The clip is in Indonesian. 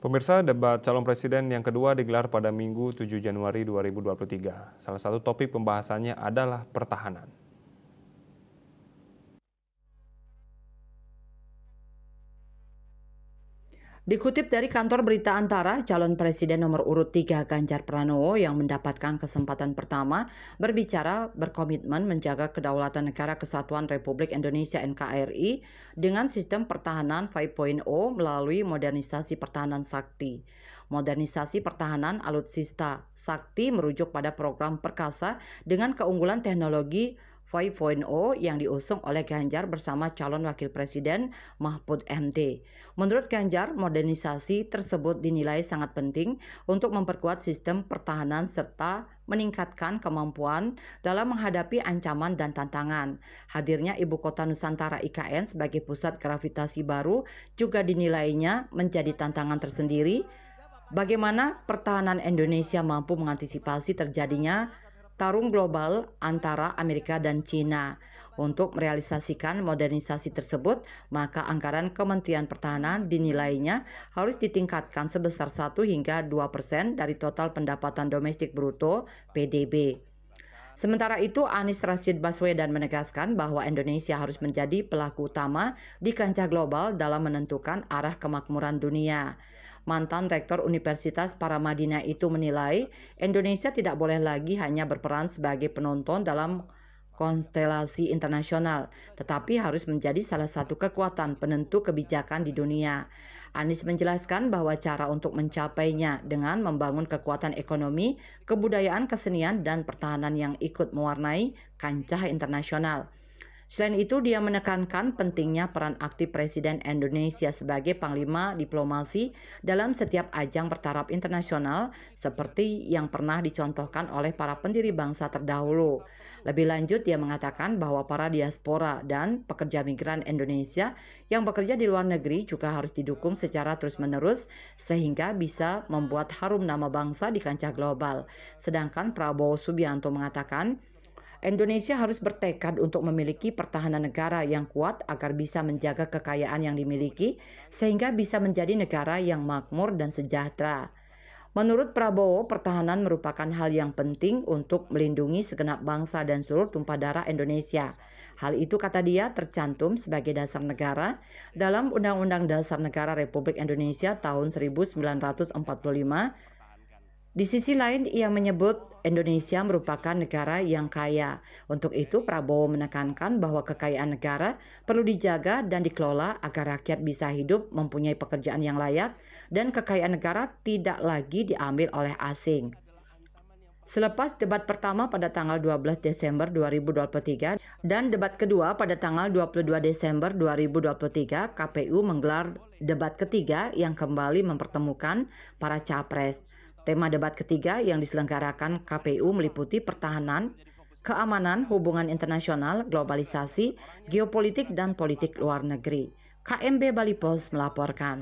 Pemirsa, debat calon presiden yang kedua digelar pada Minggu 7 Januari 2023. Salah satu topik pembahasannya adalah pertahanan. Dikutip dari kantor berita Antara, calon presiden nomor urut 3 Ganjar Pranowo yang mendapatkan kesempatan pertama berbicara berkomitmen menjaga kedaulatan negara kesatuan Republik Indonesia NKRI dengan sistem pertahanan 5.0 melalui modernisasi pertahanan Sakti. Modernisasi pertahanan alutsista Sakti merujuk pada program Perkasa dengan keunggulan teknologi 5.0 yang diusung oleh Ganjar bersama calon wakil presiden Mahfud MD. Menurut Ganjar, modernisasi tersebut dinilai sangat penting untuk memperkuat sistem pertahanan serta meningkatkan kemampuan dalam menghadapi ancaman dan tantangan. Hadirnya Ibu Kota Nusantara IKN sebagai pusat gravitasi baru juga dinilainya menjadi tantangan tersendiri. Bagaimana pertahanan Indonesia mampu mengantisipasi terjadinya tarung global antara Amerika dan Cina? Untuk merealisasikan modernisasi tersebut, maka anggaran Kementerian Pertahanan dinilainya harus ditingkatkan sebesar 1 hingga 2% dari total pendapatan domestik bruto (PDB). Sementara itu, Anies Rashid Baswedan menegaskan bahwa Indonesia harus menjadi pelaku utama di kancah global dalam menentukan arah kemakmuran dunia. Mantan Rektor Universitas Paramadina itu menilai Indonesia tidak boleh lagi hanya berperan sebagai penonton dalam konstelasi internasional, tetapi harus menjadi salah satu kekuatan penentu kebijakan di dunia. Anies menjelaskan bahwa cara untuk mencapainya dengan membangun kekuatan ekonomi, kebudayaan, kesenian, dan pertahanan yang ikut mewarnai kancah internasional. Selain itu, dia menekankan pentingnya peran aktif Presiden Indonesia sebagai panglima diplomasi dalam setiap ajang bertaraf internasional seperti yang pernah dicontohkan oleh para pendiri bangsa terdahulu. Lebih lanjut, dia mengatakan bahwa para diaspora dan pekerja migran Indonesia yang bekerja di luar negeri juga harus didukung secara terus-menerus sehingga bisa membuat harum nama bangsa di kancah global. Sedangkan Prabowo Subianto mengatakan Indonesia harus bertekad untuk memiliki pertahanan negara yang kuat agar bisa menjaga kekayaan yang dimiliki sehingga bisa menjadi negara yang makmur dan sejahtera. Menurut Prabowo, pertahanan merupakan hal yang penting untuk melindungi segenap bangsa dan seluruh tumpah darah Indonesia. Hal itu, kata dia, tercantum sebagai dasar negara dalam Undang-Undang Dasar Negara Republik Indonesia tahun 1945. Di sisi lain, ia menyebut Indonesia merupakan negara yang kaya. Untuk itu, Prabowo menekankan bahwa kekayaan negara perlu dijaga dan dikelola agar rakyat bisa hidup mempunyai pekerjaan yang layak dan kekayaan negara tidak lagi diambil oleh asing. Selepas debat pertama pada tanggal 12 Desember 2023 dan debat kedua pada tanggal 22 Desember 2023, KPU menggelar debat ketiga yang kembali mempertemukan para capres. Tema debat ketiga yang diselenggarakan KPU meliputi pertahanan, keamanan, hubungan internasional, globalisasi, geopolitik, dan politik luar negeri. KMB Bali Post melaporkan.